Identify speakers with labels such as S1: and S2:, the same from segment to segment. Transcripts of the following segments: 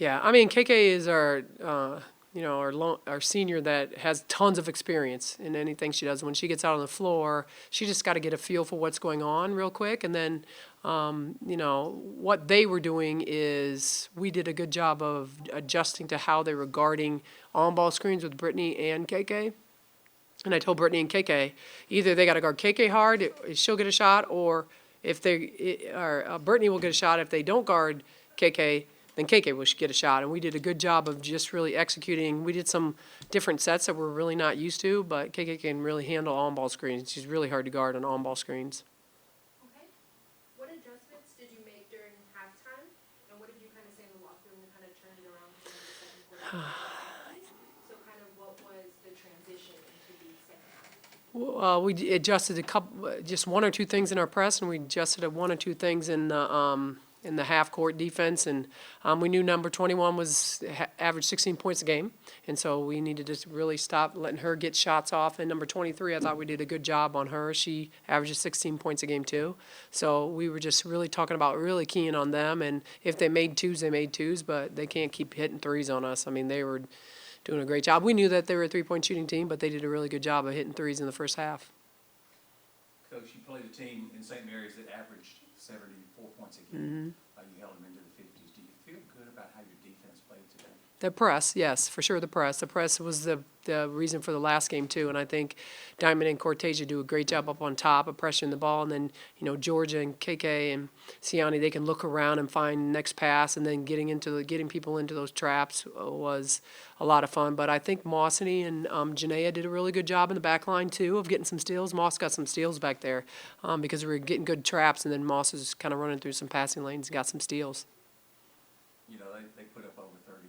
S1: Yeah, I mean, KK is our, our senior that has tons of experience in anything she does. When she gets out on the floor, she just got to get a feel for what's going on real quick. And then, what they were doing is we did a good job of adjusting to how they were guarding on-ball screens with Brittany and KK. And I told Brittany and KK, either they got to guard KK hard, she'll get a shot, or if Brittany will get a shot. If they don't guard KK, then KK will get a shot. And we did a good job of just really executing. We did some different sets that we're really not used to, but KK can really handle on-ball screens. She's really hard to guard on on-ball screens.
S2: Okay. What adjustments did you make during halftime, and what did you kind of say in the locker room to kind of turn it around for the second quarter? So kind of what was the transition into the second half?
S1: We adjusted just one or two things in our press, and we adjusted one or two things in the half-court defense. And we knew number 21 was averaged 16 points a game, and so we needed to really stop letting her get shots off. And number 23, I thought we did a good job on her. She averages 16 points a game too. So we were just really talking about really keying on them. And if they made twos, they made twos, but they can't keep hitting threes on us. I mean, they were doing a great job. We knew that they were a three-point shooting team, but they did a really good job of hitting threes in the first half.
S3: Coach, you played a team in St. Mary's that averaged 74 points a game.
S1: Mm-hmm.
S3: You held them into the 50s. Do you feel good about how your defense played today?
S1: The press, yes, for sure the press. The press was the reason for the last game, too. And I think Diamond and Cortasia do a great job up on top of pressuring the ball. And then, Georgia and KK and Siani, they can look around and find next pass. And then getting people into those traps was a lot of fun. But I think Mossany and Janaea did a really good job in the back line, too, of getting some steals. Moss got some steals back there because we were getting good traps. And then Moss was kind of running through some passing lanes and got some steals.
S3: They put up over 30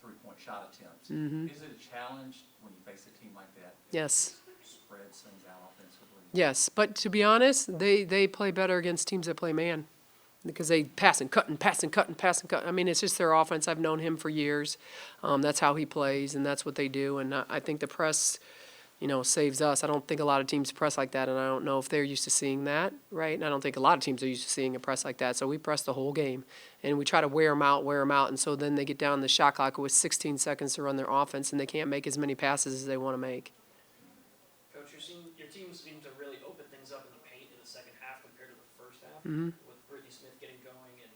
S3: three-point shot attempts.
S1: Mm-hmm.
S3: Is it a challenge when you face a team like that?
S1: Yes.
S3: Spreads things out offensively?
S1: Yes, but to be honest, they play better against teams that play man because they pass and cut and pass and cut and pass and cut. I mean, it's just their offense. I've known him for years. That's how he plays, and that's what they do. And I think the press, saves us. I don't think a lot of teams press like that, and I don't know if they're used to seeing that, right? And I don't think a lot of teams are used to seeing a press like that. So we press the whole game, and we try to wear them out, and so then they get down the shot clock with 16 seconds to run their offense, and they can't make as many passes as they want to make.
S4: Coach, your team seemed to really open things up in the paint in the second half compared to the first half,
S1: Mm-hmm.
S4: with Brittany Smith getting going. And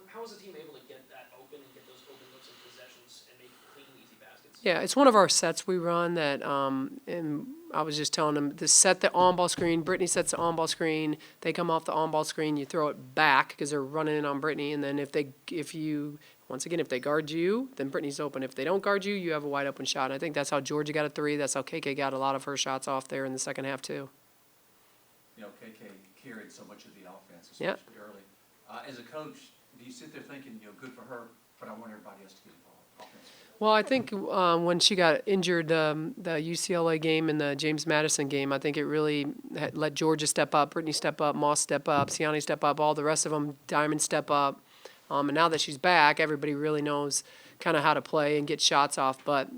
S4: how was the team able to get that open and get those open looks and possessions and make clean, easy baskets?
S1: Yeah, it's one of our sets we run that, and I was just telling them, to set the on-ball screen, Brittany sets the on-ball screen, they come off the on-ball screen, you throw it back because they're running in on Brittany, and then if they guard you, then Brittany's open. If they don't guard you, you have a wide open shot. And I think that's how Georgia got a three. That's how KK got a lot of her shots off there in the second half too.
S3: KK carried so much of the offense,
S1: Yep.
S3: especially early. As a coach, do you sit there thinking, good for her, but I want everybody else to get involved offensively?
S1: Well, I think when she got injured, the UCLA game and the James Madison game, I think it really let Georgia step up, Brittany step up, Moss step up, Siani step up, all the rest of them, Diamond step up. And now that she's back, everybody really knows kind of how to play and get shots off. But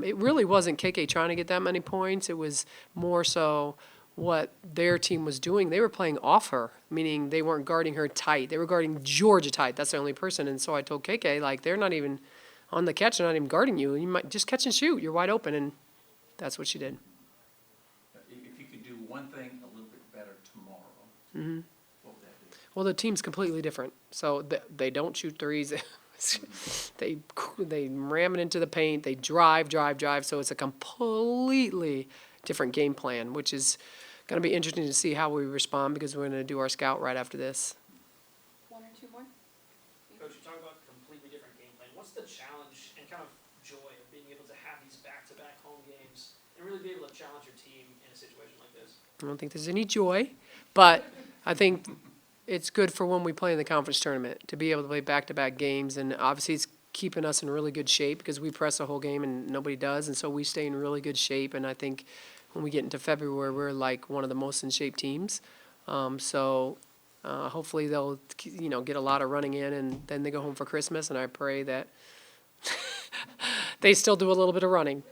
S1: it really wasn't KK trying to get that many points. It was more so what their team was doing. They were playing off her, meaning they weren't guarding her tight. They were guarding Georgia tight. That's the only person. And so I told KK, they're not even on the catch, they're not even guarding you. You might just catch and shoot. You're wide open, and that's what she did.
S3: If you could do one thing a little bit better tomorrow,
S1: Mm-hmm.
S3: what would that be?
S1: Well, the team's completely different. So they don't shoot threes. They ram it into the paint. They drive. So it's a completely different game plan, which is going to be interesting to see how we respond because we're going to do our scout right after this.
S2: One or two more?
S4: Coach, you talk about completely different game plan. What's the challenge and kind of joy of being able to have these back-to-back home games and really be able to challenge your team in a situation like this?
S1: I don't think there's any joy, but I think it's good for when we play in the conference tournament to be able to play back-to-back games, and obviously it's keeping us in really good shape because we press the whole game and nobody does, and so we stay in really good shape, and I think when we get into February, we're like one of the most in shape teams. Hopefully they'll, get a lot of running in, and then they go home for Christmas, and I pray that they still do a little bit of running.